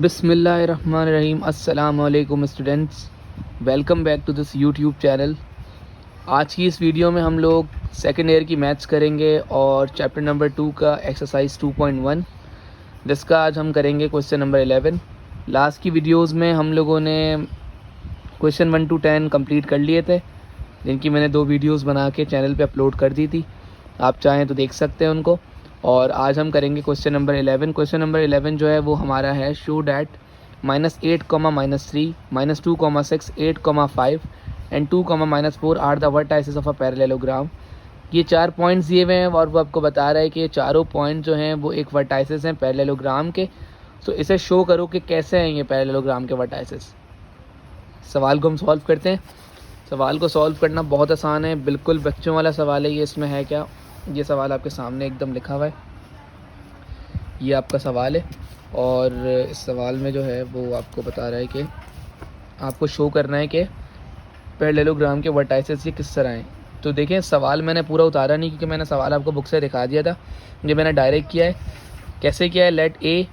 बिस्मिल्लाहिर्रहमानिर्रहीम। अस्सलाम वालेकुम students, welcome back to this YouTube channel. आज की इस वीडियो में हम लोग सेकेंड ईयर की मैथ्स करेंगे और चैप्टर नंबर 2 का एक्सरसाइज 2.1, जिसका आज हम करेंगे क्वेश्चन नंबर 11। लास्ट की वीडियोस में हम लोगों ने क्वेश्चन 1 to 10 कंप्लीट कर लिए थे, जिनकी मैंने 2 वीडियोस बना के चैनल पे अपलोड कर दी थी। आप चाहें तो देख सकते हैं उनको। और आज हम करेंगे क्वेश्चन नंबर 11। क्वेश्चन नंबर 11 जो है वो हमारा है, show that -8, -3, -2, 6, 8, 5 and 2, -4 are the vertices of a parallelogram. ये 4 पॉइंट्स दिए हुए हैं और वो आपको बता रहा है कि ये चारों पॉइंट जो हैं वो एक वर्टाइसेस हैं पैरेललोग्राम के। तो इसे शो करो कि कैसे हैं ये पैरेललोग्राम के वर्टाइसेस। सवाल को हम सॉल्व करते हैं। सवाल को सॉल्व करना बहुत आसान है, बिल्कुल बच्चों वाला सवाल है ये। इसमें है क्या, ये सवाल आपके सामने एकदम लिखा हुआ है, ये आपका सवाल है। और इस सवाल में जो है वो आपको बता रहा है कि आपको शो करना है कि पैरेललोग्राम के वर्टाइसेस ये किस तरह हैं। तो देखें, सवाल मैंने पूरा उतारा नहीं क्योंकि मैंने सवाल आपको बुक से दिखा दिया था। ये मैंने डायरेक्ट किया है। कैसे किया है, let A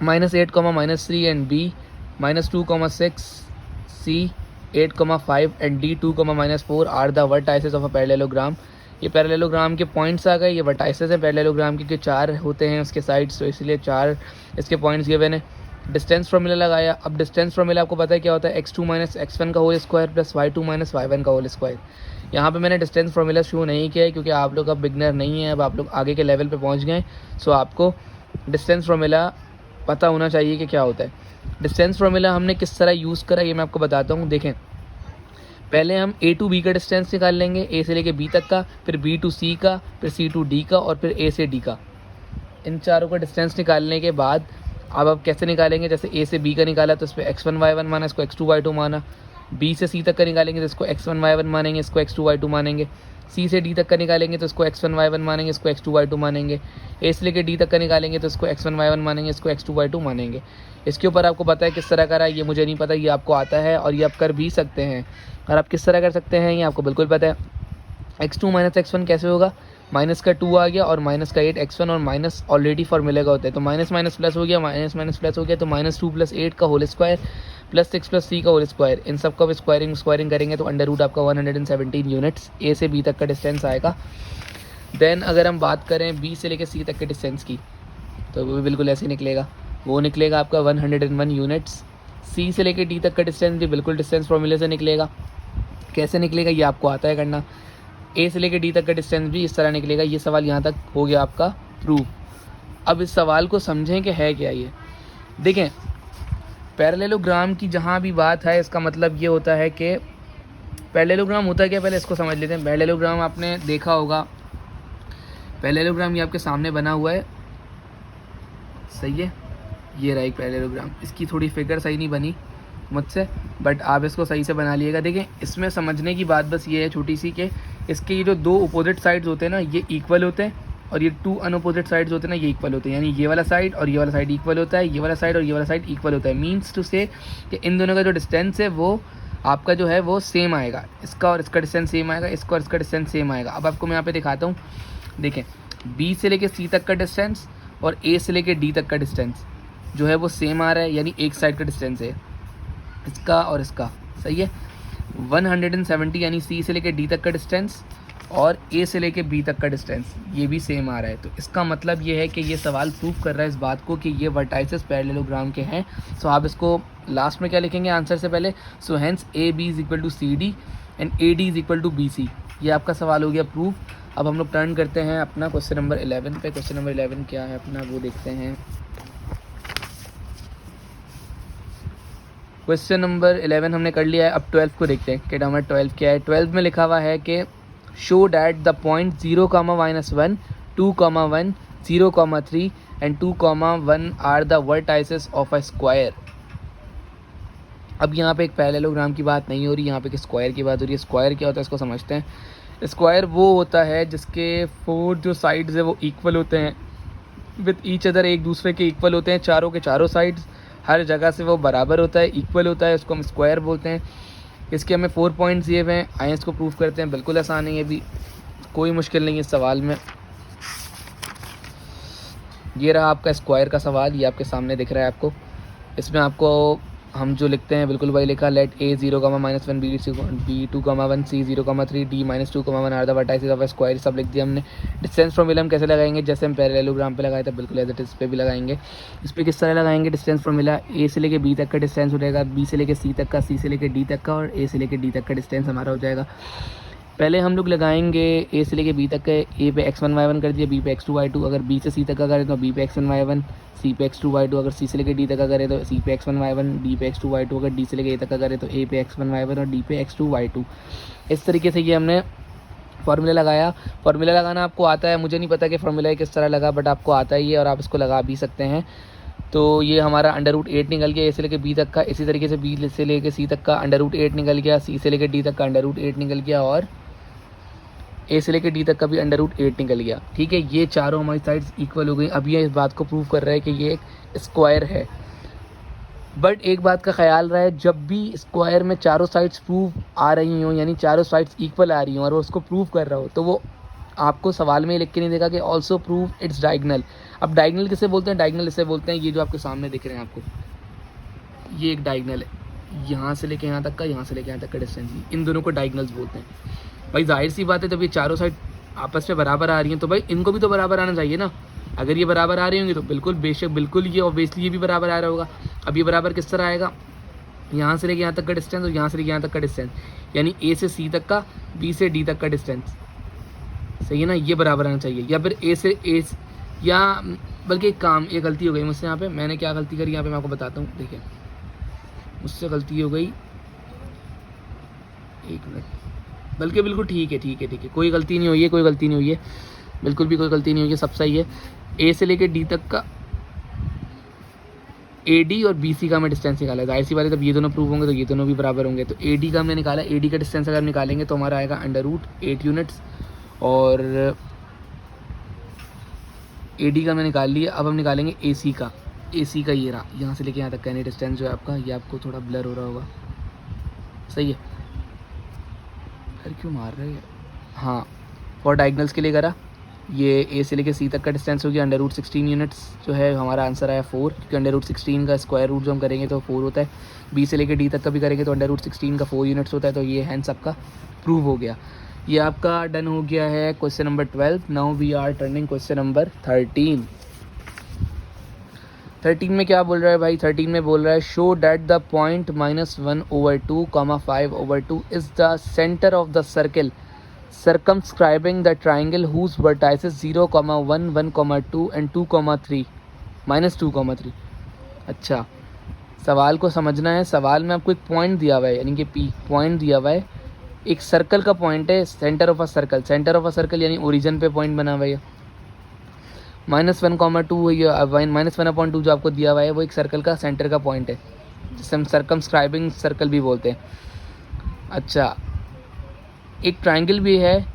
-8, -3 and B -2, 6, C 8, 5 and D 2, -4 are the vertices of a parallelogram. ये पैरेललोग्राम के पॉइंट्स आ गए, ये वर्टाइसेस हैं पैरेललोग्राम के 4 होते हैं उसके साइड्स, तो इसलिए 4 इसके पॉइंट्स गिवन है। डिस्टेंस फॉर्मूला लगाया। अब डिस्टेंस फॉर्मूला आपको पता है क्या होता है, x2 - x1 का whole square plus y2 - y1 का होल स्क्वायर। यहाँ पे मैंने डिस्टेंस फॉर्मूला शो नहीं किया है क्योंकि आप लोग अब बिगनर नहीं है, अब आप लोग आगे के लेवल पे पहुँच गए। सो आपको डिस्टेंस फॉर्मूला पता होना चाहिए कि क्या होता है। डिस्टेंस फॉर्मूला हमने किस तरह यूज़ करा ये मैं आपको बताता हूँ। देखें, पहले हम A to B का डिस्टेंस निकाल लेंगे, A से लेके B तक का, फिर B to C का, फिर C to D का और फिर A से D का। इन चारों का डिस्टेंस निकालने के बाद अब आप कैसे निकालेंगे, जैसे A से B का निकाला तो इस पर x1 y1 माना, इसको x2 y2 माना। B से C तक का निकालेंगे तो इसको x1 y1 मानेंगे, इसको x2 y2 मानेंगे। C से D तक का निकालेंगे तो इसको x1 y1 मानेंगे, इसको x2 y2 मानेंगे। A से लेके D तक का निकालेंगे तो इसको x1 y1 मानेंगे, इसको x2 y2 मानेंगे। इसके ऊपर आपको पता है किस तरह करा है, ये मुझे नहीं पता, ये आपको आता है और ये आप कर भी सकते हैं। और आप किस तरह कर सकते हैं ये आपको बिल्कुल पता है। x2 - x1 कैसे होगा, माइनस का 2 आ गया और माइनस का 8 x1, और माइनस ऑलरेडी फॉर्मूले का होता है तो माइनस माइनस प्लस हो गया, माइनस माइनस प्लस हो गया, तो -2 + 8 का होल स्क्वायर प्लस 6 + 3 का होल स्क्वायर। इन सब का स्क्वायरिंग करेंगे तो अंडर आपका 117 यूनिट्स A से B तक का डिस्टेंस आएगा। देन अगर हम बात करें B से लेकर C तक के डिस्टेंस की, तो वो भी बिल्कुल ऐसे निकलेगा, वो निकलेगा आपका 101 यूनिट्स। C से लेकर D तक का डिस्टेंस भी बिल्कुल डिस्टेंस फॉर्मूले से निकलेगा। कैसे निकलेगा ये आपको आता है करना। A से लेकर D तक का डिस्टेंस भी इस तरह निकलेगा। ये सवाल यहाँ तक हो गया आपका प्रूफ। अब इस सवाल को समझें कि है क्या ये। देखें, पैरेललोग्राम की जहाँ भी बात है, इसका मतलब ये होता है कि पैरेललोग्राम होता है क्या, पहले इसको समझ लेते हैं। पैरेललोग्राम आपने देखा होगा, पैरेललोग्राम ये आपके सामने बना हुआ है, सही है। ये रहा एक पैरेललोग्राम, इसकी थोड़ी फिगर सही नहीं बनी मुझसे, बट आप इसको सही से बना लिएगा। देखें, इसमें समझने की बात बस ये है छोटी सी कि इसके ये जो 2 अपोजिट साइड्स होते हैं ना, ये इक्वल होते हैं, और ये 2 अनअपोजिट साइड्स होते हैं ना, ये इक्वल होते हैं। यानी ये वाला साइड और ये वाला साइड इक्वल होता है, ये वाला साइड और ये वाला साइड इक्वल होता है। मीन्स टू से कि इन दोनों का जो डिस्टेंस है वो आपका जो है वो सेम आएगा। इसका और इसका डिस्टेंस सेम आएगा, इसका और इसका डिस्टेंस सेम आएगा। अब आपको मैं यहाँ पे दिखाता हूँ। देखें, B से लेके C तक का डिस्टेंस और A से लेके D तक का डिस्टेंस जो है वो सेम आ रहा है, यानी एक साइड का डिस्टेंस है इसका और इसका, सही है। 170 यानी C से लेके D तक का डिस्टेंस और A से लेके B तक का डिस्टेंस ये भी सेम आ रहा है। तो इसका मतलब ये है कि ये सवाल प्रूव कर रहा है इस बात को कि ये वर्टाइसेस पैरेललोग्राम के हैं। सो आप इसको लास्ट में क्या लिखेंगे आंसर से पहले, so hence AB = CD and AD = BC। ये आपका सवाल हो गया प्रूफ। अब हम लोग टर्न करते हैं अपना क्वेश्चन नंबर 11 पे। क्वेश्चन नंबर 11 क्या है अपना, वो देखते हैं। क्वेश्चन नंबर 11 हमने कर लिया है। अब 12 को देखते हैं कि नंबर 12 क्या है। 12 में लिखा हुआ है कि show that the point 0, -1, 2, 1, 0, 3 and 2, 1 are the vertices of a square. अब यहाँ पे एक पैरेललोग्राम की बात नहीं हो रही, यहाँ पे एक स्क्वायर की बात हो रही है। स्क्वायर क्या होता है इसको समझते हैं। स्क्वायर वो होता है जिसके 4 जो साइड्स है वो इक्वल होते हैं विद ईच अदर, एक दूसरे के इक्वल होते हैं। चारों के चारों साइड्स हर जगह से वो बराबर होता है, इक्वल होता है, उसको हम स्क्वायर बोलते हैं। इसके हमें 4 पॉइंट्स दिए हुए हैं, आइए इसको प्रूफ करते हैं। बिल्कुल आसान है, ये भी कोई मुश्किल नहीं है इस सवाल में। ये रहा आपका स्क्वायर का सवाल, ये आपके सामने दिख रहा है आपको। इसमें आपको हम जो लिखते हैं बिल्कुल वही लिखा, let a 0,-1 b 2,1 c 0,3 d -2,1 are the vertices of a square, सब लिख दिया हमने। डिस्टेंस फॉर्मूला हम कैसे लगाएंगे, जैसे हम पैरेललोग्राम पे लगाए थे बिल्कुल एज इट इस पे भी लगाएंगे। इस पर किस तरह लगाएंगे डिस्टेंस फॉर्मूला, ए से लेके बी तक का डिस्टेंस हो जाएगा, बी से लेके सी तक का, सी से लेके डी तक का और ए से लेके डी तक का डिस्टेंस हमारा हो जाएगा। पहले हम लोग लगाएंगे ए से लेके बी तक के, ए पे x1 y1 कर दिया, बी पे x2 y2, अगर बी से सी तक का करें तो बी पे x1 y1, सी पे x2 y2, अगर सी से लेके डी तक का करें तो सी पे x1 y1, डी पे x2 y2, अगर डी से लेके ए तक का करें तो ए पे x1 y1 और डी पे x2 y2। इस तरीके से ये हमने फार्मूला लगाया। फार्मूला लगाना आपको आता है, मुझे नहीं पता कि फार्मूला किस तरह लगा, बट आपको आता ही है और आप इसको लगा भी सकते हैं। तो ये हमारा √8 निकल गया ए से लेके बी तक का, इसी तरीके से बी से लेके सी तक का √8 निकल गया, सी से लेके डी तक का √8 निकल गया और ए से लेके डी तक का भी √8 निकल गया। ठीक है, ये चारों हमारी साइड्स इक्वल हो गई। अब ये इस बात को प्रूव कर रहा है कि ये एक स्क्वायर है। बट एक बात का ख्याल रहे, जब भी स्क्वायर में चारों साइड्स प्रूव आ रही हों, यानी चारों साइड्स इक्वल आ रही हों और वो उसको प्रूव कर रहा हो, तो वो आपको सवाल में लिख के नहीं देगा कि ऑल्सो प्रूव इट्स डायगनल। अब डायगनल किसे बोलते हैं, डायगनल इसे बोलते हैं, ये जो आपके सामने दिख रहे हैं आपको, ये एक डायगनल है, यहाँ से लेके यहाँ तक का, यहाँ से लेके यहाँ तक का डिस्टेंस, इन दोनों को डायगनल्स बोलते हैं। भाई जाहिर सी बात है, जब ये चारों साइड आपस में बराबर आ रही हैं तो भाई इनको भी तो बराबर आना चाहिए ना। अगर ये बराबर आ रही होंगी तो बिल्कुल बेशक बिल्कुल ये ऑब्वियसली ये भी बराबर आ रहा होगा। अब ये बराबर किस तरह आएगा, यहाँ से लेके यहाँ तक का डिस्टेंस और यहाँ से लेके यहाँ तक का डिस्टेंस, यानी ए से सी तक का, बी से डी तक का डिस्टेंस, सही है ना, ये बराबर आना चाहिए। या फिर ए से ए, या बल्कि एक काम, ये गलती हो गई मुझसे यहाँ पे, मैंने क्या गलती करी यहाँ पे मैं आपको बताता हूँ। देखिए मुझसे गलती हो गई, एक मिनट, बल्कि बिल्कुल ठीक है, कोई गलती नहीं हुई है, कोई गलती नहीं हुई है, बिल्कुल भी कोई गलती नहीं हुई है, सब सही है। ए से लेके डी तक का ए डी और बी सी का मैं डिस्टेंस निकाला, जाहिर सी बात है जब ये दोनों प्रूव होंगे तो ये दोनों भी बराबर होंगे। तो ए डी का हमने निकाला, ए डी का डिस्टेंस अगर निकालेंगे तो हमारा आएगा √8 यूनिट्स, और ए डी का हमने निकाल लिया। अब हम निकालेंगे ए सी का, ए सी का ये रहा, यहाँ से लेके यहाँ तक का यानी डिस्टेंस जो है आपका, ये आपको थोड़ा ब्लर हो रहा होगा, सही है, फिर क्यों मार रहे हैं, हाँ, फॉर डायगनल्स के लिए करा। ये ए से लेके सी तक का डिस्टेंस हो गया √16 यूनिट्स, जो है हमारा आंसर आया 4, क्योंकि √16 का स्क्वायर रूट जो हम करेंगे तो 4 होता है। बी से लेके डी तक का भी करेंगे तो √16 का 4 यूनिट्स होता है, तो ये हैंस आपका प्रूव हो गया। ये आपका डन हो गया है question number 12। Now we are turning question number 13। 13 में क्या बोल रहा है भाई, 13 में बोल रहा है show that the point -1/2, 5/2 is the centre of the circle circumscribing the triangle whose vertices 0, 1, 1,2 and 2,3 -2,3। अच्छा, सवाल को समझना है। सवाल में आपको एक पॉइंट दिया हुआ है, यानी कि P पॉइंट दिया हुआ है, एक सर्कल का पॉइंट है, centre of a circle, centre of a circle यानी ओरिजिन पे पॉइंट बना हुआ है। -1,2 -1/2 जो आपको दिया हुआ है वो एक सर्कल का सेंटर का पॉइंट है, जिसे हम सर्कमस्क्राइबिंग सर्कल भी बोलते हैं। अच्छा, एक ट्रायंगल भी है,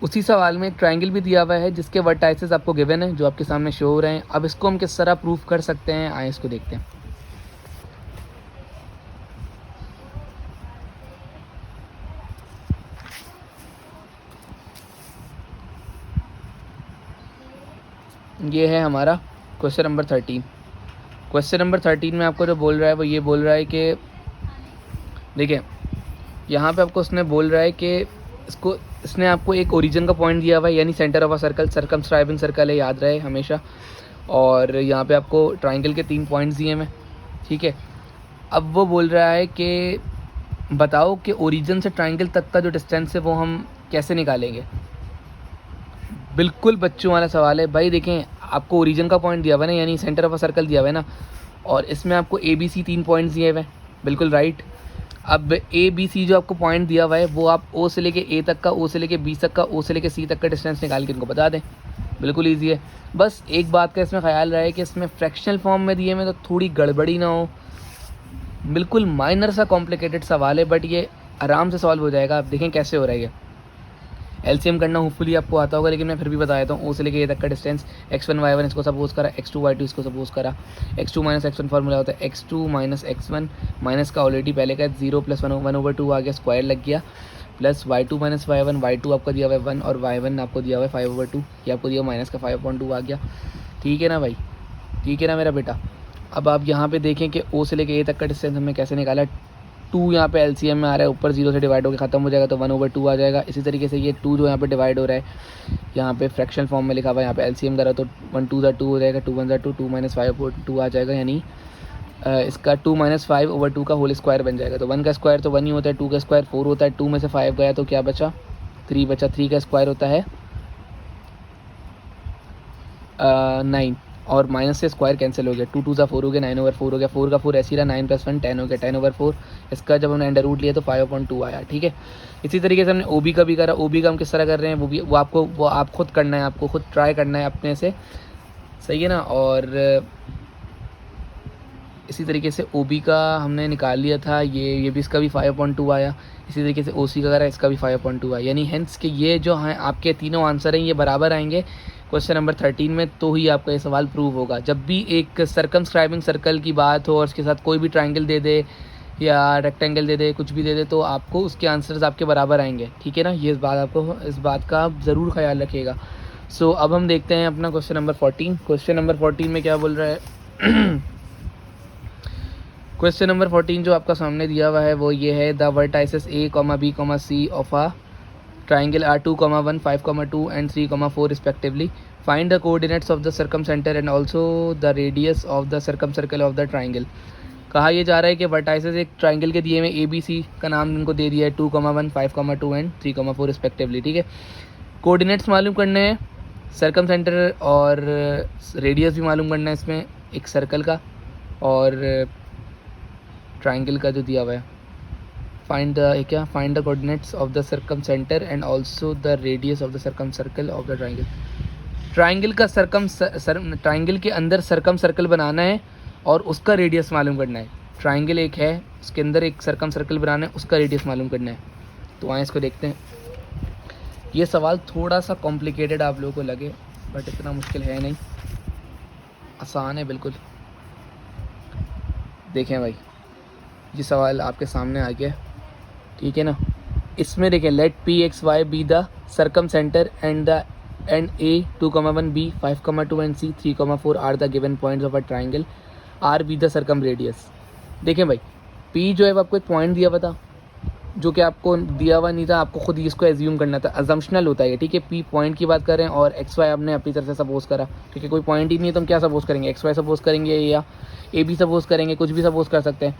उसी सवाल में एक ट्रायंगल भी दिया हुआ है जिसके वर्टाइसेस आपको गिवन है, जो आपके सामने शो हो रहे हैं। अब इसको हम किस तरह प्रूफ कर सकते हैं, आए इसको देखते हैं। ये है हमारा क्वेश्चन नंबर 13। क्वेश्चन नंबर 13 में आपको जो बोल रहा है वो ये बोल रहा है कि देखिए यहाँ पे आपको उसने बोल रहा है कि इसने आपको एक ओरिजिन का पॉइंट दिया हुआ है, यानी centre of a circle, circumscribing circle है, याद रहे हमेशा। और यहाँ पे आपको ट्रायंगल के 3 पॉइंट्स दिए हैं, ठीक है। अब वो बोल रहा है कि बताओ कि ओरिजिन से ट्रायंगल तक का जो डिस्टेंस है वो हम कैसे निकालेंगे। बिल्कुल बच्चों वाला सवाल है भाई। देखें, आपको ओरिजिन का पॉइंट दिया हुआ है ना, यानी सेंटर ऑफ अ सर्कल दिया हुआ है ना, और इसमें आपको ABC 3 पॉइंट्स दिए हुए हैं, बिल्कुल राइट। अब ABC जो आपको पॉइंट दिया हुआ है वो आप O से लेके A तक का, O से लेके B तक का, O से लेके C तक का डिस्टेंस निकाल के इनको बता दें, बिल्कुल ईजी है। बस एक बात का इसमें ख्याल रहे कि इसमें फ्रैक्शनल फॉर्म में दिए में तो थोड़ी गड़बड़ी ना हो, बिल्कुल माइनर सा कॉम्प्लिकेटेड सवाल है, बट ये आराम से सॉल्व हो जाएगा। आप देखें कैसे हो रहा है ये। LCM करना होपफुली आपको आता होगा, लेकिन मैं फिर भी बता देता हूँ। O से लेके A तक का डिस्टेंस x1 y1 इसको सपोज करा, x2 y2 इसको सपोज करा, x2 - x1 फार्मूला होता है x2 - x1, माइनस का ऑलरेडी पहले का 0 + 1/2 आ गया, स्क्वायर लग गया, प्लस y2 - y1, y2 आपका दिया हुआ है 1 और y1 आपको दिया हुआ है 5/2, ये आपको दिया माइनस का 5/2 आ गया। ठीक है ना भाई, ठीक है ना मेरा बेटा। अब आप यहाँ पे देखें कि ओ से लेके ए तक का डिस्टेंस हमने कैसे निकाला। 2 यहाँ पे एलसीएम में आ रहा है, ऊपर 0 से डिवाइड होकर ख़त्म हो जाएगा तो 1/2 आ जाएगा। इसी तरीके से ये 2 जो यहाँ पे डिवाइड हो रहा है, यहाँ पे फ्रैक्शनल फॉर्म में लिखा हुआ है, यहाँ पे एलसीएम करा तो 1 2 2 हो जाएगा, 2 1 2, 2 - 5/2 आ जाएगा, यानी इसका 2 - 5/2 का होल स्क्वायर बन जाएगा। तो 1 का स्क्वायर तो 1 ही होता है, 2 का स्क्वायर 4 होता है, 2 में से 5 गया तो क्या बचा, 3 बचा। 3 का स्क्वायर होता है 9, और माइनस से स्क्वायर कैंसिल हो गया, 2 2 4 हो गया, 9/4 हो गया, 4 का 4 ऐसे ही रहा, 9 + 1 10 हो गया, 10/4। इसका जब हमने अंडर रूट लिया तो 5/2 आया, ठीक है। इसी तरीके से हमने ओबी का भी करा। ओबी का हम किस तरह कर रहे हैं वो आप खुद करना है, आपको खुद ट्राई करना है अपने से, सही है ना। और इसी तरीके से ओबी का हमने निकाल लिया था, ये भी इसका भी 5/2 आया। इसी तरीके से ओसी का करा, इसका भी 5/2 आया, यानी हेंस कि ये जो हैं आपके तीनों आंसर हैं ये बराबर आएंगे क्वेश्चन नंबर 13 में, तो ही आपका ये सवाल प्रूव होगा। जब भी एक सर्कमस्क्राइबिंग सर्कल की बात हो और उसके साथ कोई भी ट्राइंगल दे दे या रेक्टेंगल दे दे, कुछ भी दे दे, तो आपको उसके आंसर्स आपके बराबर आएंगे, ठीक है ना। ये इस बात का आप ज़रूर ख्याल रखिएगा। सो अब हम देखते हैं अपना क्वेश्चन नंबर 14। क्वेश्चन नंबर 14 में क्या बोल रहा है क्वेश्चन नंबर 14 जो आपका सामने दिया हुआ है वो ये है, the vertices A, B, C of a triangle are 2, 1, 5, 2 and 3, 4 respectively. Find the coordinates of the circumcenter and also the radius of the circumcircle of the triangle. कहा ये जा रहा है कि वर्टाइसेस एक ट्राइंगल के दिए हुए ABC का नाम इनको दे दिया है, 2, 1, 5, 2 एंड 3, 4 रिस्पेक्टिवली, ठीक है। कोऑर्डिनेट्स मालूम करने हैं, सर्कमसेंटर और रेडियस भी मालूम करना है इसमें एक सर्कल का और ट्राइंगल का जो दिया हुआ है। Find the coordinates of the circumcenter and also the radius of the circumcircle of the triangle. Triangle के अंदर सर्कम सर्कल बनाना है और उसका रेडियस मालूम करना है। ट्राइंगल एक है, उसके अंदर एक सर्कम सर्कल बनाना है, उसका रेडियस मालूम करना है। तो आए इसको देखते हैं। ये सवाल थोड़ा सा कॉम्प्लिकेटेड आप लोगों को लगे, बट इतना मुश्किल है नहीं, आसान है बिल्कुल। देखें भाई, ये सवाल आपके सामने आ गया, ठीक है ना। इसमें देखें, let P(x,y) be the circumcentre and A 2, 1 B 5, 2 and C 3, 4 are the given points of a triangle, R be the circumradius. देखें भाई, P जो है वो आपको एक पॉइंट दिया हुआ था, जो कि आपको दिया हुआ नहीं था, आपको खुद ही इसको एज्यूम करना था। अजम्पशनल होता है, ठीक है। P पॉइंट की बात कर रहे हैं और XY आपने अपनी तरफ से सपोज करा, ठीक है। कोई पॉइंट ही नहीं है तो हम क्या सपोज करेंगे, XY सपोज करेंगे या AB सपोज करेंगे, कुछ भी सपोज कर सकते हैं।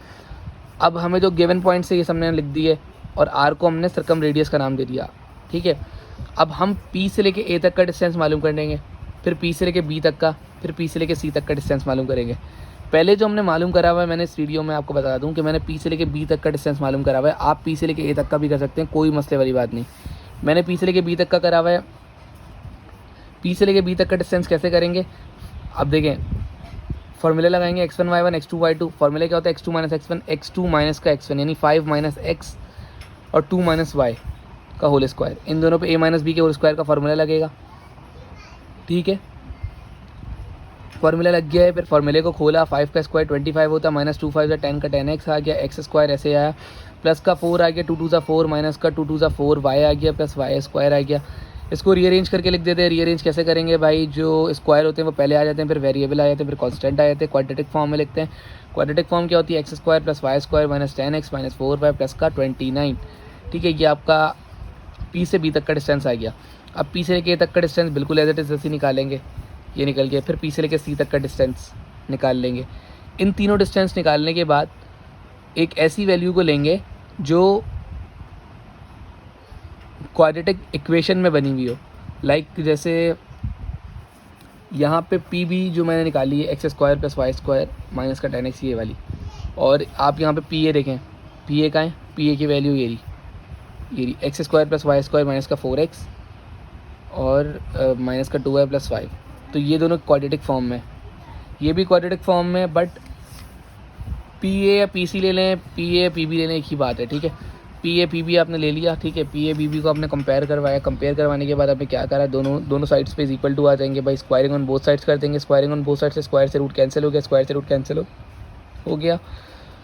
अब हमें जो गिवन पॉइंट से ये हमने लिख दी है और आर को हमने सर्कम रेडियस का नाम दे दिया, ठीक है। अब हम P से लेके A तक का डिस्टेंस मालूम कर लेंगे, फिर P से लेके B तक का, फिर P से लेके C तक का डिस्टेंस मालूम करेंगे। पहले जो हमने मालूम करा हुआ है, मैंने इस वीडियो में आपको बता दूं कि मैंने P से लेके B तक का डिस्टेंस मालूम करा हुआ है। आप P से लेके A तक का भी कर सकते हैं, कोई मसले वाली बात नहीं। मैंने P से लेके B तक का करा हुआ है। P से लेके B तक का डिस्टेंस कैसे करेंगे, अब देखें, फॉर्मूले लगाएंगे x1 y1 x2 y2। फॉर्मूले क्या होता है, x2 - x1, x2 माइनस का x1 यानी 5 - x और 2 - y का होल स्क्वायर। इन दोनों पे a - b के होल स्क्वायर का फॉर्मूला लगेगा, ठीक है। फॉर्मूला लग गया है, फिर फॉर्मूले को खोला, 5 का स्क्वायर 25 होता, -2 5 10 का 10x आ गया, x स्क्वायर ऐसे आया, प्लस का 4 आ गया, 2 2 4 माइनस का 2 2 4 y आ गया, प्लस y स्क्वायर आ गया। इसको रीअरेंज करके लिख देते हैं। रीअरेंज कैसे करेंगे भाई, जो स्क्वायर होते हैं वो पहले आ जाते हैं, फिर वेरिएबल आ जाते हैं, फिर कांस्टेंट आ जाते हैं। क्वाड्रेटिक फॉर्म में लिखते हैं। क्वाड्रेटिक फॉर्म क्या होती है, x square plus y square minus 10x minus 4y plus का 29, ठीक है। ये आपका P से B तक का डिस्टेंस आ गया। अब P से लेके A तक का डिस्टेंस बिल्कुल एज इट इज ऐसे निकालेंगे, ये निकल गया। फिर P से लेके C तक का डिस्टेंस निकाल लेंगे। इन तीनों डिस्टेंस निकालने के बाद एक ऐसी वैल्यू को लेंगे जो क्वाड्रेटिक इक्वेशन में बनी हुई हो, लाइक जैसे यहाँ पे पी बी जो मैंने निकाली है, x square plus Y square minus का 10x ये वाली, और आप यहाँ पे पी ए देखें, पी ए का है, पी ए की वैल्यू ये रही x square plus Y square minus का 4x और माइनस का 2y प्लस 5। तो ये दोनों क्वाड्रेटिक फॉर्म में, ये भी क्वाड्रेटिक फॉर्म में, बट पी ए या पी सी ले लें, पी ए पी बी ले लें, एक ही बात है, ठीक है। पी ए पी बी आपने ले लिया, ठीक है। पी ए बी बी को आपने कंपेयर करवाया, कंपेयर करवाने के बाद आपने क्या करा, दोनों साइड्स पे इक्वल टू आ जाएंगे भाई, स्क्वायरिंग ऑन बोथ साइड्स कर देंगे। स्क्वायरिंग ऑन बोथ साइड से स्क्वायर से रूट कैंसिल हो गया, स्क्वायर से रूट कैंसिल हो गया।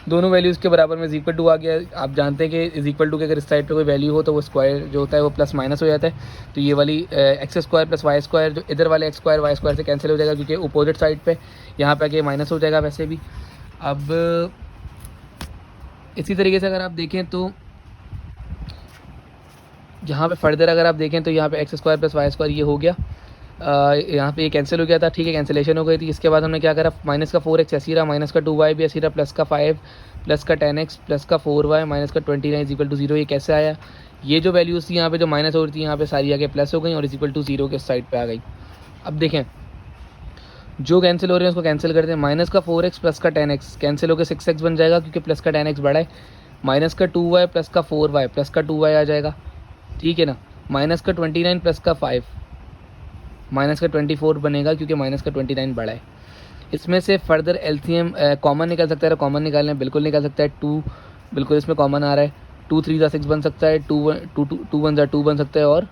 दोनों वैल्यूज़ के बराबर में इज इक्वल टू आ गया। आप जानते हैं कि इज इक्वल टू के अगर इस साइड पे कोई वैल्यू हो तो वो स्क्वायर जो होता है वो प्लस माइनस हो जाता है। तो ये वाली x square plus Y square जो इधर वाले एक्स स्क्वायर वाई स्क्वायर से कैंसिल हो जाएगा, क्योंकि अपोजिट साइड पे यहाँ पे आके माइनस हो जाएगा वैसे भी। अब इसी तरीके से अगर आप देखें तो यहाँ पे फर्दर अगर आप देखें तो यहाँ पे x square plus Y square ये हो गया, यहाँ पे ये कैंसिल हो गया था, ठीक है, कैंसिलेशन हो गई थी। इसके बाद हमने क्या करा, माइनस का 4x ऐसी रहा, माइनस का 2y भी ऐसी रहा, प्लस का 5 प्लस का 10x प्लस का 4y माइनस का 29 इज इक्वल टू 0। ये कैसे आया, ये जो वैल्यूज़ थी यहाँ पे जो माइनस हो रही थी यहाँ पे सारी आगे प्लस हो गई और इज इक्वल टू 0 के साइड पे आ गई। अब देखें जो कैंसिल हो रहे हैं उसको कैंसिल करते हैं। माइनस का 4x प्लस का 10x कैंसिल होकर 6x बन जाएगा, क्योंकि प्लस का 10x बड़ा है। माइनस का 2y प्लस का 4y प्लस का 2y आ जाएगा, ठीक है ना। माइनस का 29 प्लस का 5 माइनस का 24 बनेगा, क्योंकि माइनस का 29 बड़ा है। इसमें से फर्दर एलसीएम कॉमन निकल सकता है, कॉमन निकालना है बिल्कुल निकाल सकता है। 2 बिल्कुल इसमें कॉमन आ रहा है, 2 3 ज़ा 6 बन सकता है, 2 1 ज़ा 2 बन सकता है और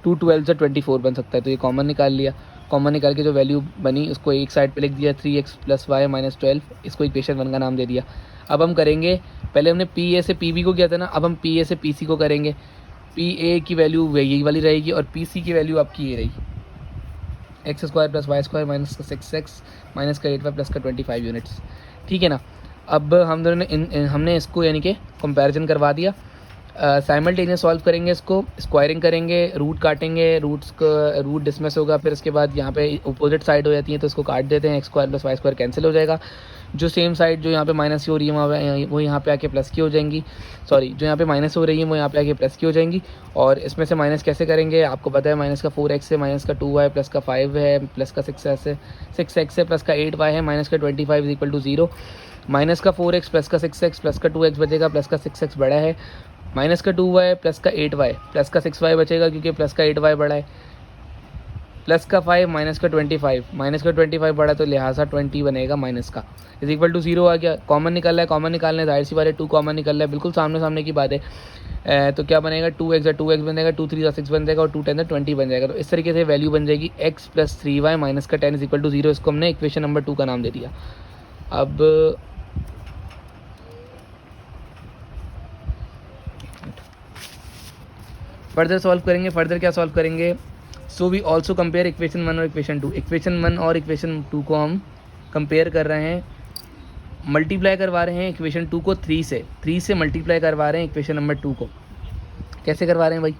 2 12 ज़ा 24 बन सकता है। तो ये कॉमन निकाल लिया, कॉमन निकाल के जो वैल्यू बनी उसको एक साइड पे लिख दिया, 3x प्लस वाई माइनस 12, इसको इक्वेशन 1 का नाम दे दिया। अब हम करेंगे, पहले हमने पी ए से पी बी को किया था ना, अब हम पी ए से पी सी को करेंगे। पी ए की वैल्यू यही वाली रहेगी और पी सी की वैल्यू आपकी ये रही, x square plus Y square minus का 6x माइनस का 8y प्लस का 25 यूनिट्स, ठीक है ना। अब हम दोनों ने हमने इसको यानी कि कंपैरिजन करवा दिया। साइमल्टेनियस सॉल्व करेंगे, इसको स्क्वायरिंग करेंगे, रूट काटेंगे, रूट डिसमिस होगा, फिर उसके बाद यहाँ पे अपोजिट साइड हो जाती है तो इसको काट देते हैं, x square plus Y square cancel हो जाएगा। जो सेम साइड जो यहाँ पे माइनस की हो रही है वो यहाँ पे आके प्लस की हो जाएंगी, सॉरी जो यहाँ पे माइनस हो रही है वो यहाँ पे आके प्लस की हो जाएंगी। और इसमें से माइनस कैसे करेंगे आपको पता है, माइनस का 4x है, माइनस का 2y प्लस का 5 है, प्लस का 6x है, प्लस का 8y है, माइनस का 25 इज इक्वल टू 0। माइनस का 4x प्लस का 6x प्लस का 2x बचेगा, प्लस का 6x बड़ा है, माइनस का 2y प्लस का 8y प्लस का 6y बचेगा, क्योंकि प्लस का 8y बड़ा है, प्लस का 5 माइनस का 25, माइनस का 25 बड़ा तो लिहाजा 20 बनेगा माइनस का, इज इक्वल टू 0 आ गया। कॉमन निकल रहा है, कॉमन निकालने जाहिर सी बात है 2 कॉमन निकल रहा है, बिल्कुल सामने सामने की बात है। तो क्या बनेगा, 2x बन जाएगा, 2 3 ज़ा 6 बन जाएगा और 2 10 ज़ा 20 बन जाएगा। तो इस तरीके से वैल्यू बन जाएगी x प्लस 3y माइनस का 10 इज इक्वल टू 0। इसको हमने इक्वेशन नंबर 2 का नाम दे दिया। अब फर्दर सॉल्व करेंगे, फर्दर क्या सॉल्व करेंगे, so we also compare equation 1 और इक्वेशन 2। इक्वेशन 1 और इक्वेशन 2 को हम कंपेयर कर रहे हैं, मल्टीप्लाई करवा रहे हैं इक्वेशन 2 को 3 से मल्टीप्लाई करवा रहे हैं इक्वेशन नंबर 2 को। कैसे करवा रहे हैं भाई,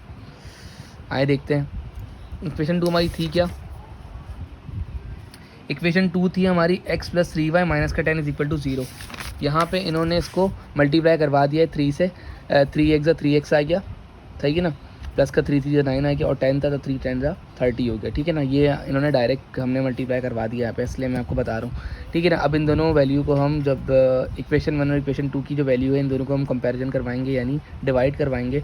आए देखते हैं। इक्वेशन 2 हमारी थी क्या, इक्वेशन 2 थी हमारी x प्लस 3y माइनस का 10 इज इक्वल टू 0। यहाँ पे इन्होंने इसको मल्टीप्लाई करवा दिया है 3 से, 3x ज़ा 3x आ गया, सही है ना, प्लस का 3 3 ज़ा 9 आ गया और 10 था तो 3 10 ज़ा 30 हो गया, ठीक है ना। ये इन्होंने डायरेक्ट हमने मल्टीप्लाई करवा दिया यहाँ पे, इसलिए मैं आपको बता रहा हूँ, ठीक है ना। अब इन दोनों वैल्यू को हम जब इक्वेशन 1 और इक्वेशन 2 की जो वैल्यू है इन दोनों को हम कंपैरिजन करवाएंगे, यानी डिवाइड करवाएंगे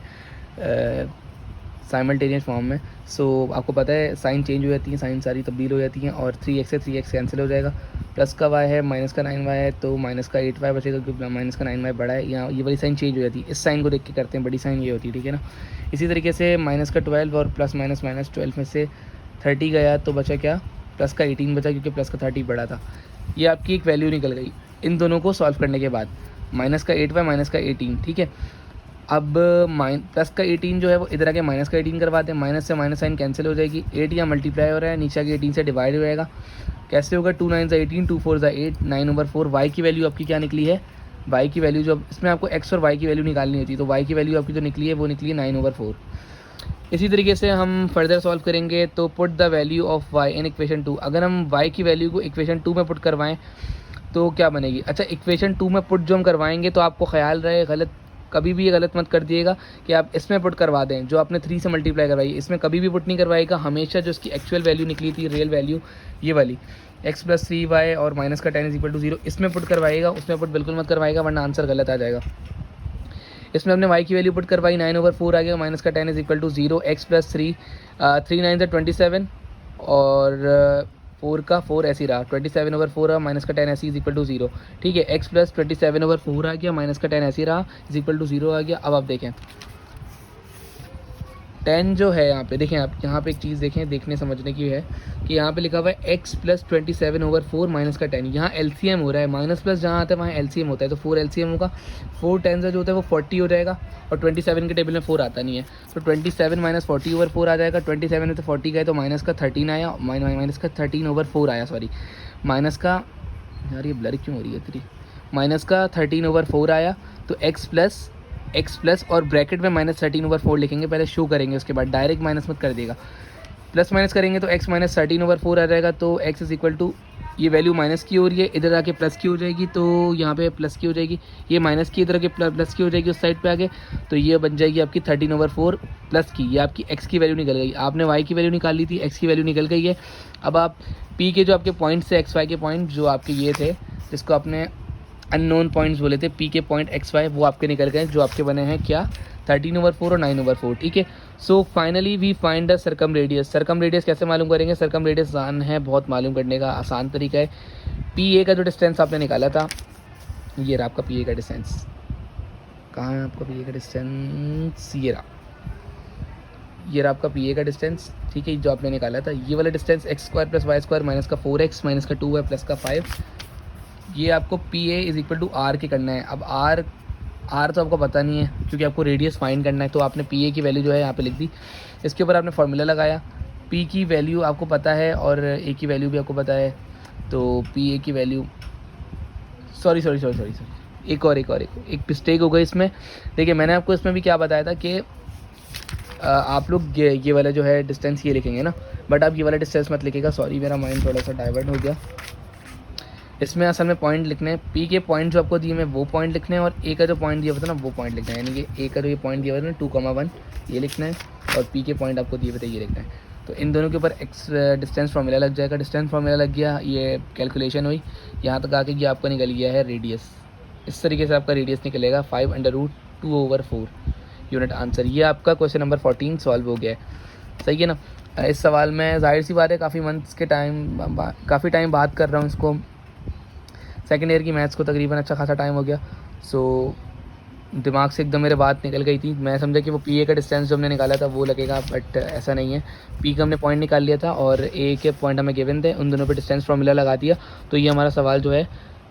साइमल्टेनियस फॉर्म में। सो आपको पता है साइन चेंज हो जाती है, साइन सारी तब्दील हो जाती हैं और 3x से 3x कैंसिल हो जाएगा, प्लस का y है, माइनस का 9y है तो माइनस का 8y बचेगा, क्योंकि माइनस का 9y बड़ा है। यहाँ ये वाली साइन चेंज हो जाती है, इस साइन को देख के करते हैं, बड़ी साइन ये होती है, ठीक है ना। इसी तरीके से माइनस का 12 और प्लस माइनस माइनस 12 में से 30 गया तो बचा क्या, प्लस का 18 बचा, क्योंकि प्लस का 30 बड़ा था। ये आपकी एक वैल्यू निकल गई इन दोनों को सॉल्व करने के बाद, माइनस का 8y माइनस का 18, ठीक है। अब प्लस का 18 जो है वो इधर आके माइनस का 18 करवाते हैं, माइनस से माइनस साइन कैंसिल हो जाएगी, 8 यहाँ मल्टीप्लाई हो रहा है, नीचे आके 18 से डिवाइड हो जाएगा, कैसे होगा, 2 9 ज़ा 18, 2 4 ज़ा 8, 9/4। वाई की वैल्यू आपकी क्या निकली है, वाई की वैल्यू जो इसमें आपको एक्स और वाई की वैल्यू निकालनी होती है, तो वाई की वैल्यू आपकी जो निकली है वो निकली है 9/4। इसी तरीके से हम फर्दर सॉल्व करेंगे, तो put the value of y in equation 2। अगर हम वाई की वैल्यू को इक्वेशन 2 में पुट करवाएं तो क्या बनेगी, अच्छा इक्वेशन 2 में पुट जो हम करवाएंगे तो आपको ख्याल रहे गलत, कभी भी ये गलत मत कर दिएगा कि आप इसमें पुट करवा दें, जो आपने 3 से मल्टीप्लाई करवाई इसमें कभी भी पुट नहीं करवाएगा, हमेशा जो इसकी एक्चुअल वैल्यू निकली थी, रियल वैल्यू ये वाली x प्लस 3y और माइनस का 10 इज इक्वल टू 0, इसमें पुट करवाएगा, उसमें पुट बिल्कुल मत करवाएगा वरना आंसर गलत आ जाएगा। इसमें हमने y की वैल्यू पुट करवाई, 9/4 आ गया, माइनस का 10 is equal to 0, x plus 3 9 ज़ा 27 और 4 का 4 ऐसी रहा, 27/4 रहा, माइनस का 10 ऐसी इज इक्वल टू 0, ठीक है। x प्लस 27/4 आ गया, माइनस का 10 ऐसी रहा, इज इक्वल टू 0 आ गया। अब आप देखें 10 जो है यहाँ पे देखें, आप यहाँ पे एक चीज़ देखें, देखने समझने की है कि यहाँ पे लिखा हुआ है x + 27/4 माइनस का 10, यहाँ LCM हो रहा है, माइनस प्लस जहाँ आता है वहाँ LCM होता है, तो 4 LCM होगा, 4 10 जो होता है वो 40 हो जाएगा, और 27 के टेबल में 4 आता नहीं है, तो 27 - 40/4 आ जाएगा। 27 में तो 40 गए तो माइनस का 13 आया, माइनस का 13/4 आया, सॉरी माइनस का, यार ये ब्लर क्यों हो रही है इतनी, माइनस का 13/4 आया। तो x प्लस और ब्रैकेट में -13/4 लिखेंगे, पहले शो करेंगे, उसके बाद डायरेक्ट माइनस मत कर देगा, प्लस माइनस करेंगे तो x - 13/4 आ जाएगा। तो x = ये वैल्यू माइनस की हो रही है, इधर आके प्लस की हो जाएगी, तो यहाँ पे प्लस की हो जाएगी, ये माइनस की इधर आके प्लस की हो जाएगी उस साइड पे आगे, तो ये बन जाएगी आपकी 13/4 प्लस की, ये आपकी x की वैल्यू निकल गई। आपने y की वैल्यू निकाल ली थी, x की वैल्यू निकल गई है। अब आप p के जो आपके पॉइंट्स थे, xy के पॉइंट जो आपके ये थे, जिसको आपने अननोन पॉइंट्स बोले थे, p के पॉइंट xy, वो आपके निकल गए, जो आपके बने हैं क्या, 13/4 और 9/4, ठीक है। So finally we find the circumradius. Circumradius कैसे मालूम करेंगे? सर्कम रेडियस आसान है, बहुत मालूम करने का आसान तरीका है। PA का जो डिस्टेंस आपने निकाला था, ये रहा आपका PA का डिस्टेंस, कहाँ है आपका PA का डिस्टेंस, ये रहा आपका PA का डिस्टेंस, ठीक है, जो आपने निकाला था, ये वाला डिस्टेंस x² + y² माइनस का 4x माइनस का 2y प्लस का 5, ये आपको PA = r के करना है। अब r तो आपको पता नहीं है, क्योंकि आपको रेडियस फाइंड करना है, तो आपने PA की वैल्यू जो है यहाँ पे लिख दी, इसके ऊपर आपने फार्मूला लगाया, P की वैल्यू आपको पता है और A की वैल्यू भी आपको पता है, तो PA की वैल्यू, सॉरी एक मिस्टेक हो गई इसमें। देखिए मैंने आपको इसमें भी क्या बताया था कि आप लोग ये वाला जो है डिस्टेंस ये लिखेंगे ना, बट आप ये वाला डिस्टेंस मत लिखिएगा, सॉरी मेरा माइंड थोड़ा सा डाइवर्ट हो गया। इसमें असल में पॉइंट लिखने हैं, P के पॉइंट जो आपको दिए हैं वो पॉइंट लिखने हैं, और A का जो पॉइंट दिया हुआ था ना वो पॉइंट लिखना है, यानी कि A का जो ये पॉइंट दिया हुआ था ना 2,1 ये लिखना है, और P के पॉइंट आपको दिए हुए थे ये लिखना है। तो इन दोनों के ऊपर x डिस्टेंस फार्मूला लग जाएगा, डिस्टेंस फार्मूला लग गया, ये कैलकुलेशन हुई, यहाँ तक आके ये आपका निकल गया है रेडियस। इस तरीके से आपका रेडियस निकलेगा 5√2/4 यूनिट आंसर। ये आपका क्वेश्चन नंबर 14 सॉल्व हो गया है, सही है ना। इस सवाल में जाहिर सी बात है काफ़ी टाइम बात कर रहा हूँ इसको, सेकेंड ईयर की मैथ्स को तकरीबन अच्छा खासा टाइम हो गया, सो दिमाग से एकदम मेरे बात निकल गई थी। मैं समझा कि वो PA का डिस्टेंस जो हमने निकाला था वो लगेगा, बट ऐसा नहीं है। P का हमने पॉइंट निकाल लिया था और A के पॉइंट हमें गिवन थे, उन दोनों पे डिस्टेंस फार्मूला लगा दिया, तो ये हमारा सवाल जो है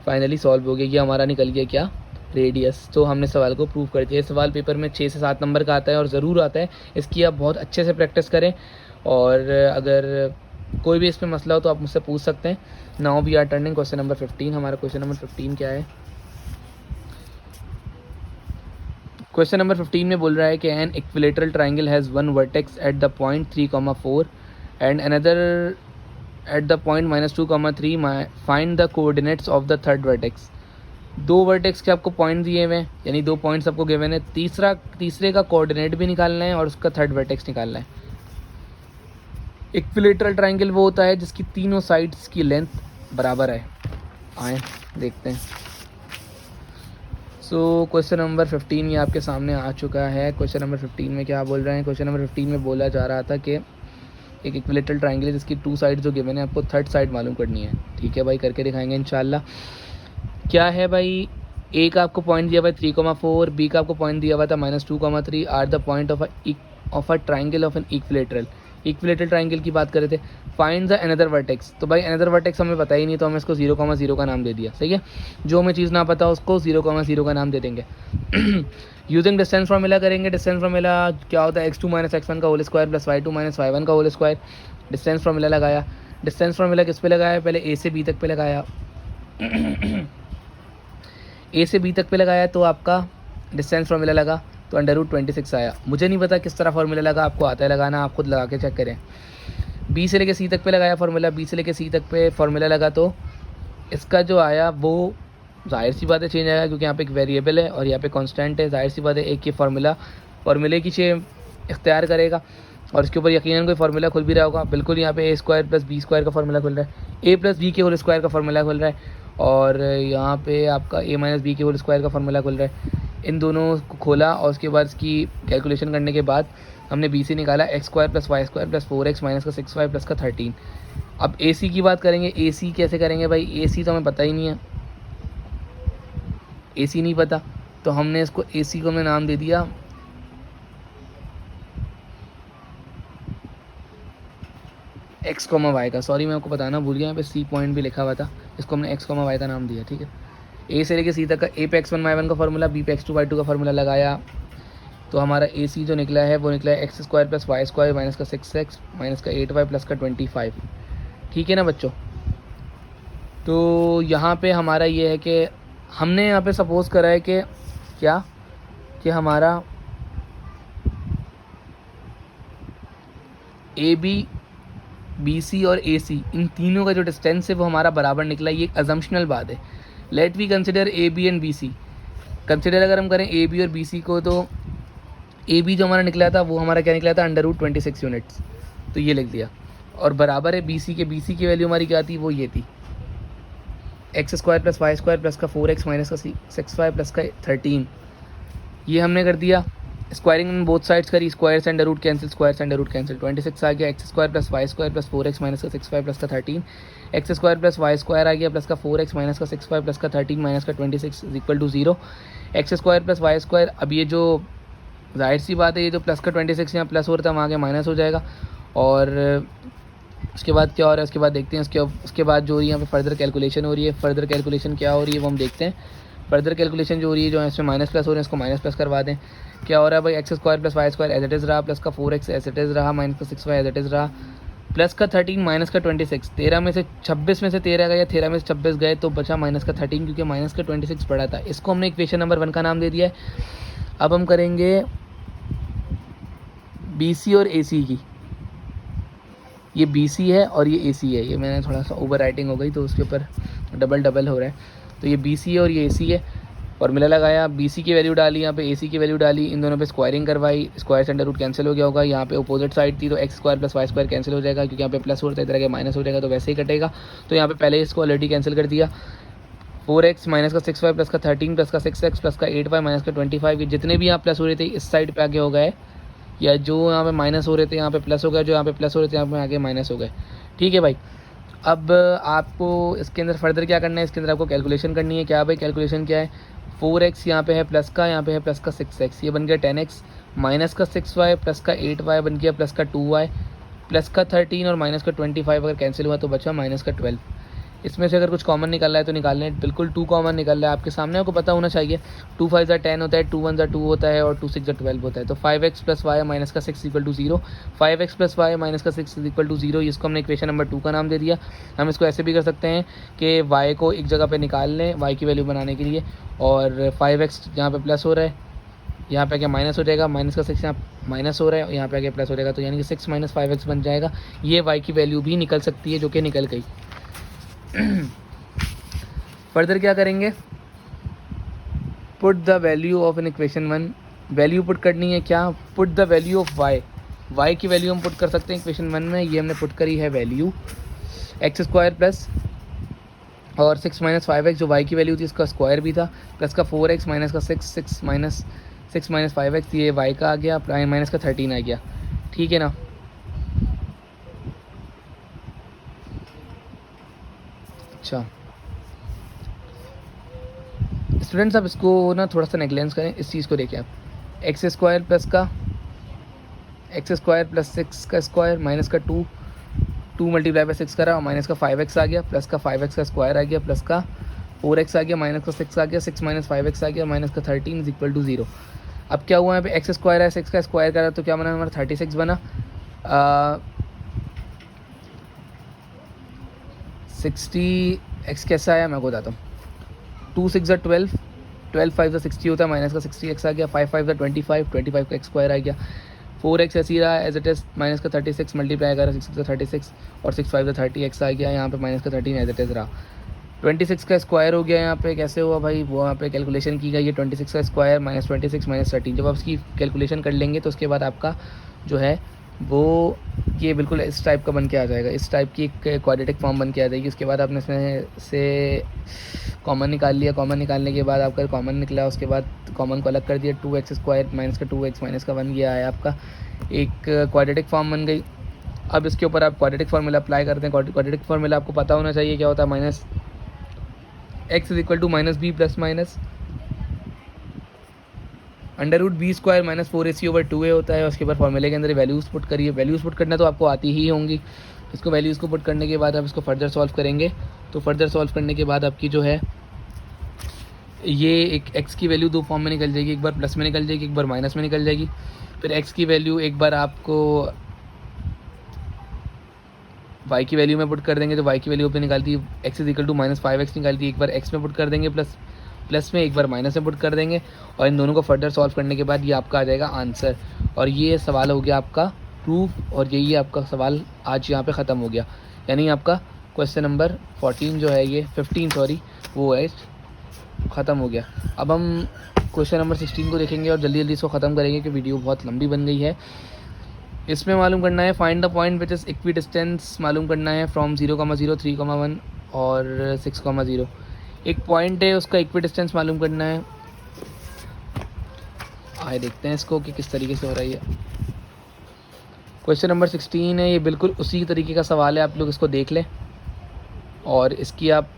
फाइनली सॉल्व हो गया। ये हमारा निकल गया क्या, रेडियस। तो हमने सवाल को प्रूव कर दिया। ये सवाल पेपर में 6 से 7 नंबर का आता है और ज़रूर आता है, इसकी आप बहुत अच्छे से प्रैक्टिस करें, और अगर कोई भी इसमें मसला हो तो आप मुझसे पूछ सकते हैं। Now we are turning question number 15। हमारा क्वेश्चन नंबर 15 क्या है? क्वेश्चन नंबर 15 में बोल रहा है कि N equilateral triangle has one vertex at the point 3,4 and another at the point -2,3, find the coordinates of the third vertex. 2 vertex के आपको पॉइंट दिए हुए हैं, यानी 2 पॉइंट्स आपको गिवन है, तीसरे का कोऑर्डिनेट भी निकालना है और उसका थर्ड वर्टेक्स निकालना है। इक्विलेटरल ट्राइंगल वो होता है जिसकी तीनों साइड्स की लेंथ बराबर है। आए देखते हैं। सो क्वेश्चन नंबर 15 ये आपके सामने आ चुका है। क्वेश्चन नंबर 15 में क्या बोल रहे हैं? क्वेश्चन नंबर 15 में बोला जा रहा था कि एक इक्विलेटरल ट्राइंगल है जिसकी 2 साइड जो गिवन है, आपको थर्ड साइड मालूम करनी है। ठीक है भाई, करके दिखाएंगे इंशाल्लाह। क्या है भाई, A का आपको पॉइंट दिया हुआ है 3,4, B का आपको पॉइंट दिया हुआ था -2,3, are the point of a triangle of an equilateral triangle की बात कर रहे थे। Find the another vertex. तो भाई अनदर वर्टेक्स हमें पता ही नहीं, तो हमें इसको 0,0 का नाम दे दिया, सही है। जो हमें चीज़ ना पता उसको 0,0 का नाम दे देंगे। यूजिंग डिस्टेंस फॉर्मूला करेंगे। डिस्टेंस फॉर्मूला क्या होता है? x2 - x1 का whole square plus y2 - y1 का होल स्क्वायर। डिस्टेंस फॉर्मूला लगाया। डिस्टेंस फॉर्मूला किस पे लगाया? पहले A से B तक पे लगाया। A से B तक पे लगाया तो आपका डिस्टेंस फार्मूला लगा तो √26 आया। मुझे नहीं पता किस तरह फार्मूला लगा, आपको आता है लगाना, आप खुद लगा के चेक करें। B से लेके C तक पे लगाया फार्मूला, B से लेके C तक पे फार्मूला लगा, तो इसका जो आया वो जाहिर सी बात है चेंज आएगा, क्योंकि यहाँ पे एक वेरिएबल है और यहाँ पे कांस्टेंट है। जाहिर सी बात है एक ये फार्मूले की चेंज इख्तियार करेगा, और इसके ऊपर यकीनन कोई फार्मूला खुल भी रहा होगा। बिल्कुल यहाँ पे A² + B² का फार्मूला खुल रहा है, A + B के होल स्क्वायर का फार्मूला खुल रहा है, और यहाँ पे आपका A - B के होल स्क्वायर का फार्मूला खुल रहा है। इन दोनों को खोला और उसके बाद इसकी कैलकुलेशन करने के बाद हमने B से निकाला x² + y² + 4x - का 6y प्लस का 13। अब AC की बात करेंगे। AC कैसे करेंगे भाई? AC तो हमें पता ही नहीं है, AC नहीं पता, तो हमने इसको AC को हमने नाम दे दिया एक्स कॉमा वाई का, सॉरी मैं आपको बताना भूल गया, यहाँ पे सी पॉइंट भी लिखा हुआ था, इसको हमने एक्स कॉमा वाई का नाम दिया, ठीक है। ए से लेके सी तक का ए पे x1 y1 का फार्मूला, बी पे x2 y2 का फार्मूला लगाया, तो हमारा ए सी जो निकला है वो निकला है x square plus Y square minus का 6x माइनस का 8y प्लस का 25, ठीक है ना बच्चों। तो यहाँ पे हमारा ये है कि हमने यहाँ पे सपोज़ करा है कि क्या कि हमारा ए बी, बी सी और ए सी, इन तीनों का जो डिस्टेंस है वो हमारा बराबर निकला, ये एक अजम्पशनल बात है। Let we consider A B and B C. Consider अगर हम करें ए बी और बी सी को, तो ए बी जो हमारा निकला था वो हमारा क्या निकला था, √26 यूनिट्स, तो ये लिख दिया। और बराबर है बी सी के, बी सी की वैल्यू हमारी क्या थी, वो ये थी x square plus Y square plus का 4x माइनस का 6y प्लस का 13, ये हमने कर दिया। स्क्वायरिंग बोथ साइड्स करी, स्क्वायर से अंडर रूट कैंसिल, स्क्वायर से अंडर रूट कैंसिल, 26 आ गया, X square plus Y square plus 4x minus का 6y प्लस का 13, X square plus Y square आ गया प्लस का 4x माइनस का 6y प्लस का 13 माइनस का 26 is equal to 0, x square plus Y square, अब ये जो जाहिर सी बात है ये जो प्लस का 26 यहाँ प्लस हो रहा था वहाँ आगे माइनस हो जाएगा। और उसके बाद क्या हो रहा है, उसके बाद देखते हैं। उसके बाद जो यहाँ पे फर्दर कैलकुलेशन हो रही है, फर्दर कैलकुलेशन क्या हो रही है वो हम देखते हैं। फर्दर कैलकुलेशन जो हो रही है, जो इसमें माइनस प्लस हो रहे हैं इसको माइनस प्लस करवा दें। क्या हो रहा है भाई, x square plus Y square as it is रहा, प्लस का 4x एज इट इज़ रहा, माइनस का 6y एज इट इज़ रहा, प्लस का 13 माइनस का 26, 13 में से 26 में से 13 गया, 13 में से 26 गए तो बचा माइनस का 13, क्योंकि माइनस का 26 पड़ा था। इसको हमने इक्वेशन नंबर 1 का नाम दे दिया है। अब हम करेंगे बी सी और ए सी की। ये बी सी है और ये ए सी है, ये मैंने थोड़ा सा ओवर राइटिंग हो गई तो उसके ऊपर डबल हो रहा है। तो ये बी सी है और ये ए सी है। फॉर्मूला लगाया, बी सी की वैल्यू डाली, यहाँ पे ए सी की वैल्यू डाली, इन दोनों पे स्क्वायरिंग करवाई, स्क्वायर से अंडर रूट कैंसिल हो गया होगा। यहाँ पे अपोजिट साइड थी तो x square plus Y square cancel हो जाएगा, क्योंकि यहाँ पे प्लस होता है, इधर आगे माइनस हो जाएगा तो वैसे ही कटेगा। तो यहाँ पे पहले इसको ऑलरेडी कैंसिल कर दिया। 4x माइनस का 6y प्लस का 13 प्लस का 6x प्लस का 8y माइनस का 25, ये जितने भी यहाँ प्लस हो रहे थे इस साइड पे आगे हो गए, या जो यहाँ पे माइनस हो रहे थे यहाँ पे प्लस हो गए, जो यहाँ पे प्लस हो रहे थे यहाँ पे आगे माइनस हो गए, ठीक है भाई। अब आपको इसके अंदर फर्दर क्या करना है, इसके अंदर आपको कैलकुलेशन करनी है। क्या भाई कैलकुलेशन क्या है, 4x यहाँ पे है प्लस का, यहाँ पे है प्लस का 6x, ये बन गया 10x, माइनस का 6y प्लस का 8y बन गया प्लस का 2y, प्लस का 13 और माइनस का 25 अगर कैंसिल हुआ तो बचा माइनस का 12। इसमें से अगर कुछ कॉमन निकल रहा है तो निकाल लें, बिल्कुल 2 कॉमन निकल रहा है आपके सामने, आपको पता होना चाहिए। 2 5 10 होता है, 2 1 2 होता है और 2 6 12 होता है। तो 5x प्लस वाई माइनस का 6 equal to 0, 5x plus y minus का 6 इक्वल टू 0, इसको हमने इक्वेशन नंबर 2 का नाम दे दिया। हम इसको ऐसे भी कर सकते हैं कि y को एक जगह पर निकाल लें y की वैल्यू बनाने के लिए, और 5x यहाँ पर प्लस हो रहा है, यहाँ पे आगे माइनस हो जाएगा, माइनस का 6 यहाँ माइनस हो रहा है और यहाँ पे आगे प्लस हो जाएगा, तो यानी कि 6 माइनस 5x बन जाएगा। ये y की वैल्यू भी निकल सकती है, जो कि निकल गई। फर्दर क्या करेंगे, put the value of an equation 1, value put करनी है। क्या, put the value of y की वैल्यू हम पुट कर सकते हैं इक्वेशन 1 में। ये हमने पुट करी है वैल्यू एक्स स्क्वायर प्लस और 6 माइनस 5x, जो y की वैल्यू थी इसका स्क्वायर भी था, प्लस का 4x माइनस का 6 माइनस 5x, ये y का आ गया, माइनस का 13 आ गया, ठीक है ना। अच्छा स्टूडेंट्स, आप इसको ना थोड़ा सा नेग्लेंस करें, इस चीज़ को देखें आप, एक्स स्क्वायर प्लस का एक्स स्क्वायर प्लस 6 का स्क्वायर माइनस का 2 मल्टीप्लाई बाई 6 करा और माइनस का 5x आ गया, प्लस का 5x का स्क्वायर आ गया, प्लस का 4x आ गया, माइनस का 6 आ गया, 6 माइनस 5x आ गया, माइनस का 13 इज इक्वल टू 0। अब क्या हुआ यहाँ पे, एक्स स्क्वायर है, 6 का स्क्वायर करा तो क्या बना हमारा 36 बना। 60x कैसा आया मैं आपको बताता हूँ। 2 6 12, 12 5 60 होता है, माइनस का 60x आ गया, 5 5 25, 25 का एक्स स्क्वायर आ गया, 4x ऐसी रहा एज इट इज़, माइनस का 36 मल्टीप्लाई करा 6 का 36 और 6 5 30x आ गया, यहाँ पे माइनस का 13 एज इट इज़ रहा। 26 का स्क्वायर हो गया यहाँ पे, कैसे हुआ भाई, वो यहाँ पे कैलकुलेशन की गई है 26 का स्क्वायर माइनस 26 माइनस 13। जब आप इसकी कैलकुलेशन कर लेंगे तो उसके बाद आपका जो है वो ये बिल्कुल इस टाइप का बन के आ जाएगा, इस टाइप की एक क्वाड्रेटिक फॉर्म बन के आ जाएगी। उसके बाद आपने इसमें से कॉमन निकाल लिया, कॉमन निकालने के बाद आपका कॉमन निकला, उसके बाद कॉमन को अलग कर दिया, 2x स्क्वायर माइनस का 2x माइनस का 1 गया है, आपका एक क्वाड्रेटिक फॉर्म बन गई। अब इसके ऊपर आप क्वाड्रेटिक फार्मूला अप्लाई करते हैं। क्वाड्रेटिक फार्मूला आपको पता होना चाहिए क्या होता है, minus x is equal to minus b plus minus under root b square minus 4ac/2a होता है। उसके बाद फॉर्मूले के अंदर वैल्यूज़ पुट करिए, वैल्यूज़ पुट करना तो आपको आती ही होंगी, इसको वैल्यूज़ को पुट करने के बाद आप इसको फर्दर सॉल्व करेंगे। तो फर्दर सॉल्व करने के बाद आपकी जो है ये एक x की वैल्यू दो फॉर्म में निकल जाएगी, एक बार प्लस में निकल जाएगी, एक बार माइनस में निकल जाएगी। फिर x की वैल्यू एक बार आपको y की वैल्यू में पुट कर देंगे तो y की वैल्यू पे निकालती है x is equal to -5x निकालती है। एक बार x में पुट कर देंगे प्लस में, एक बार माइनस में पुट कर देंगे और इन दोनों को फर्दर सॉल्व करने के बाद ये आपका आ जाएगा आंसर। और ये सवाल हो गया आपका प्रूफ और यही आपका सवाल आज यहाँ पे ख़त्म हो गया। यानी आपका क्वेश्चन नंबर 14 जो है ये 15 सॉरी वो है ख़त्म हो गया। अब हम क्वेश्चन नंबर 16 को देखेंगे और जल्दी जल्दी इसको ख़त्म करेंगे क्योंकि वीडियो बहुत लंबी बन गई है। इसमें मालूम करना है find the point which is equi distance मालूम करना है फ्रॉम 0,0, 3,1 और 6,0। एक पॉइंट है उसका इक्वी डिस्टेंस मालूम करना है। आए देखते हैं इसको कि किस तरीके से हो रही है। क्वेश्चन नंबर 16 है, ये बिल्कुल उसी तरीके का सवाल है, आप लोग इसको देख लें और इसकी आप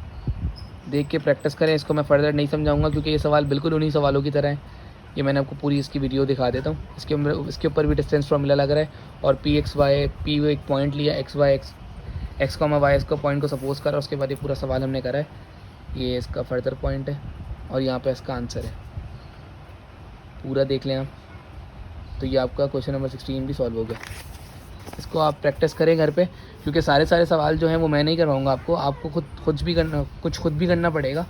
देख के प्रैक्टिस करें। इसको मैं फर्दर नहीं समझाऊंगा क्योंकि ये सवाल बिल्कुल उन्हीं सवालों की तरह है। ये मैंने आपको पूरी इसकी वीडियो दिखा देता हूँ। इसके ऊपर भी डिस्टेंस फॉर्मूला लग रहा है और पी एक पॉइंट लिया, एक्स वाई इसको पॉइंट को सपोज करा, उसके बाद ये पूरा सवाल हमने करा है। ये इसका फर्दर पॉइंट है और यहाँ पे इसका आंसर है, पूरा देख लें आप। तो ये आपका क्वेश्चन नंबर 16 भी सॉल्व हो गया। इसको आप प्रैक्टिस करें घर पे क्योंकि सारे सवाल जो हैं वो मैं नहीं करवाऊँगा आपको खुद भी करना पड़ेगा।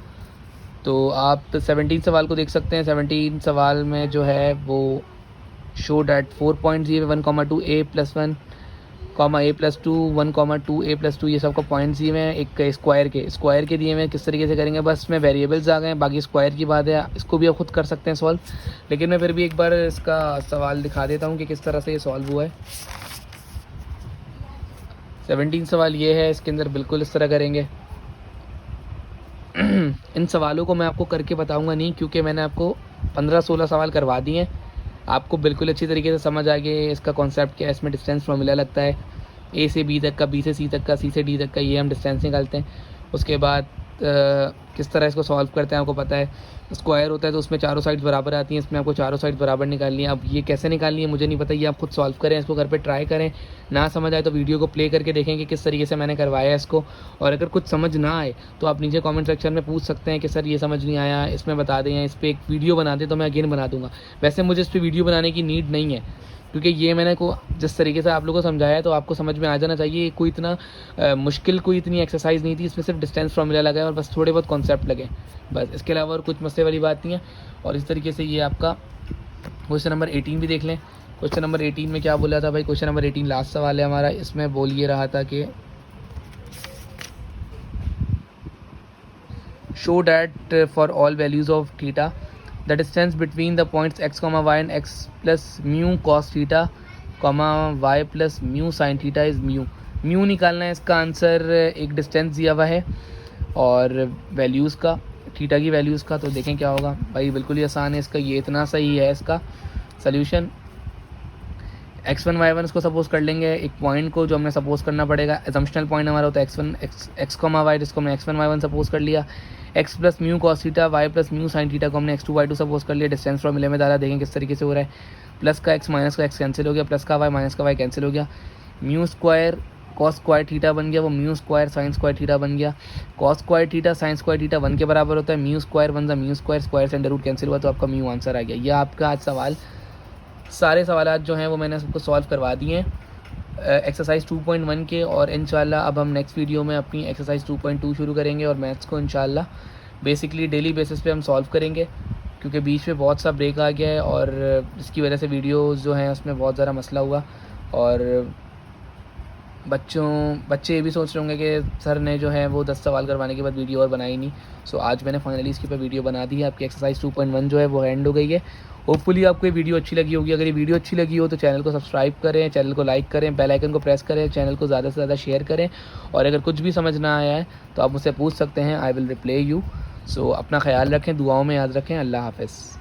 तो आप 17 सवाल को देख सकते हैं। 17 सवाल में जो है वो शो डैट 4 पॉइंट्स दिए 1,2 a+1, a+2, 1,2 a+2 ये सब का पॉइंट्स दिए हुए हैं। एक स्क्वायर के दिए हुए हैं। किस तरीके से करेंगे, बस में वेरिएबल्स आ गए हैं, बाकी स्क्वायर की बात है। इसको भी आप खुद कर सकते हैं सॉल्व, लेकिन मैं फिर भी एक बार इसका सवाल दिखा देता हूँ कि किस तरह से ये सॉल्व हुआ है। 17 सवाल ये है, इसके अंदर बिल्कुल इस तरह करेंगे। इन सवालों को मैं आपको करके बताऊंगा नहीं क्योंकि मैंने आपको 15-16 सवाल करवा दिए हैं। आपको बिल्कुल अच्छी तरीके से समझ आ गए इसका कॉन्सेप्ट क्या है। इसमें डिस्टेंस फॉर्मूला लगता है ए से बी तक का, बी से सी तक का, सी से डी तक का, ये हम डिस्टेंस निकालते हैं। उसके बाद किस तरह इसको सॉल्व करते हैं आपको पता है। स्क्वायर होता है तो उसमें चारों साइड बराबर आती हैं, इसमें आपको चारों साइड बराबर निकालनी है। अब ये कैसे निकालनी है मुझे नहीं पता, ये आप खुद सॉल्व करें, इसको घर पे ट्राई करें। ना समझ आए तो वीडियो को प्ले करके देखें कि किस तरीके से मैंने करवाया है इसको। और अगर कुछ समझ ना आए तो आप नीचे कमेंट सेक्शन में पूछ सकते हैं कि सर ये समझ नहीं आया, इसमें बता दें या इस पर एक वीडियो बना दें तो मैं अगेन बना दूँगा। वैसे मुझे इस पर वीडियो बनाने की नीड नहीं है क्योंकि ये मैंने जिस तरीके से आप लोगों को समझाया है तो आपको समझ में आ जाना चाहिए। कोई इतना मुश्किल कोई इतनी एक्सरसाइज नहीं थी, इसमें सिर्फ डिस्टेंस फॉर्मूला लगा है और बस थोड़े बहुत कॉन्सेप्ट लगे, बस इसके अलावा और कुछ मसले वाली बात नहीं है। और इस तरीके से ये आपका क्वेश्चन नंबर 18 भी देख लें। क्वेश्चन नंबर 18 में क्या बोला था भाई, क्वेश्चन नंबर 18 लास्ट सवाल है हमारा। इसमें बोल ये रहा था कि show that for all values of theta the distance between the points x, y and x plus mu cos theta, y plus mu sine theta is mu निकालना है। इसका आंसर एक डिस्टेंस दिया हुआ है और वैल्यूज़ का, थीटा की वैल्यूज़ का। तो देखें क्या होगा भाई, बिल्कुल ही आसान है इसका, ये इतना सही है इसका सल्यूशन। x1 y1 इसको सपोज कर लेंगे, एक पॉइंट को जो हमने सपोज करना पड़ेगा। एजम्पशनल पॉइंट हमारा होता है x y, जिसको हमने x1 y1 सपोज कर लिया। x plus mu cos theta, y plus mu sine theta को हमने x2 y2 सपोज कर लिया। डिस्टेंस फॉर्मूले में डाला, देखें किस तरीके से हो रहा है। प्लस का x माइनस का x कैंसिल हो गया, प्लस का y माइनस का y कैंसिल हो गया। Mu square cos square theta बन गया, वो mu square sine square theta बन गया। Cos square theta sine square theta 1 के बराबर होता है। म्यू स्क्वायर बन जा म्यू स्क्वायर से अंडर रूट कैंसिल हुआ तो आपका म्यू आंसर आ गया। ये आपका आज सवाल, सारे सवाल जो हैं वो मैंने सबको सॉल्व करवा दिए हैं एक्सरसाइज 2.1 के। और इंशाल्लाह अब हम नेक्स्ट वीडियो में अपनी एक्सरसाइज 2.2 शुरू करेंगे और मैथ्स को इंशाल्लाह बेसिकली डेली बेसिस पे हम सॉल्व करेंगे क्योंकि बीच में बहुत सा ब्रेक आ गया है और इसकी वजह से वीडियोस जो हैं उसमें बहुत ज़्यादा मसला हुआ। और बच्चे ये भी सोच रहे होंगे कि सर ने जो है वो 10 सवाल करवाने के बाद वीडियो और बनाई नहीं। सो आज मैंने फाइनली इसके ऊपर वीडियो बना दी है। आपकी एक्सरसाइज 2.1 जो है वो एंड हो गई है। होपफुली आपको ये वीडियो अच्छी लगी होगी। अगर ये वीडियो अच्छी लगी हो तो चैनल को सब्सक्राइब करें, चैनल को लाइक करें, बेल आइकन को प्रेस करें, चैनल को ज़्यादा से ज़्यादा शेयर करें। और अगर कुछ भी समझ ना आया है तो आप मुझसे पूछ सकते हैं, आई विल रिप्लाई यू। सो अपना ख्याल रखें, दुआओं में याद रखें। अल्लाह हाफ़िज़।